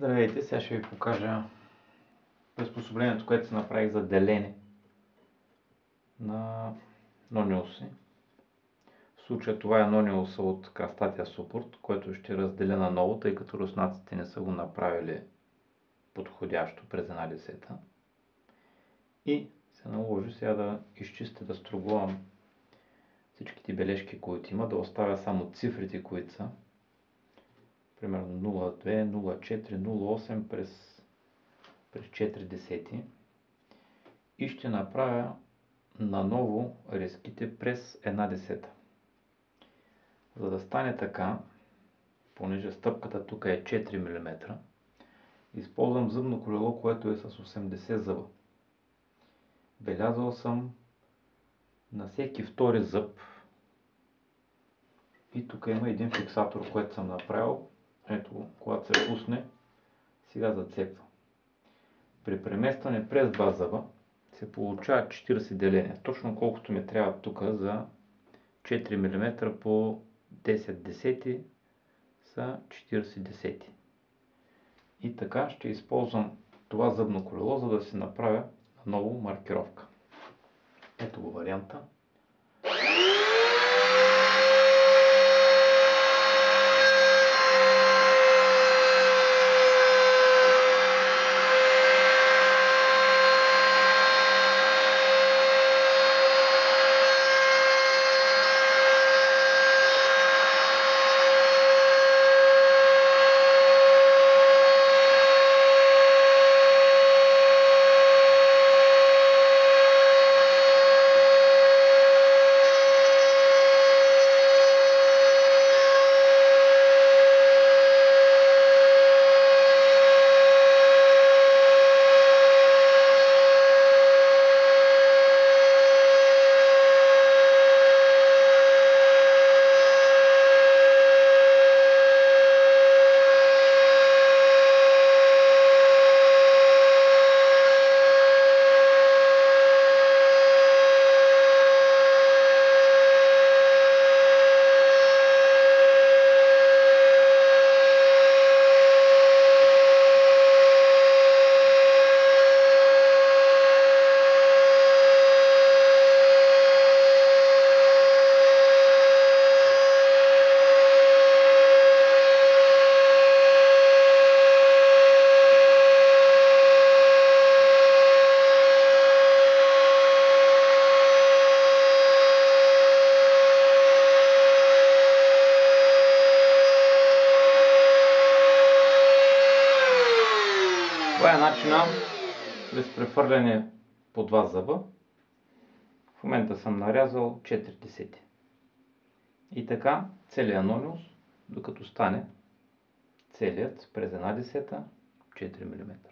Здравейте, сега ще ви покажа приспособлението, което се направих за делене на нониуси. В случая това е нониуса от кръстатия супорт, който ще разделя на ново, тъй като руснаците не са го направили подходящо през една десета. И се наложи сега да изчистя, да стругувам всичките бележки, които има, да оставя само цифрите, които са. Примерно 0,2, 0,4, 0,8 през 4 десети. И ще направя наново резките през една десета. За да стане така, понеже стъпката тук е 4 мм, използвам зъбно колело, което е с 80 зъба. Белязал съм на всеки втори зъб и тук има един фиксатор, който съм направил. Ето, когато се пусне, сега зацепва. При преместване през два зъба се получава 40 деления, точно колкото ми трябва тук за 4 мм по 10 десети са 40 десети. И така ще използвам това зъбно колело, за да си направя наново маркировка. Ето го варианта. Това е начина през прехвърляне по два зъба. В момента съм нарязал 4 десети. И така целият нониус, докато стане целият през една десета 4 мм.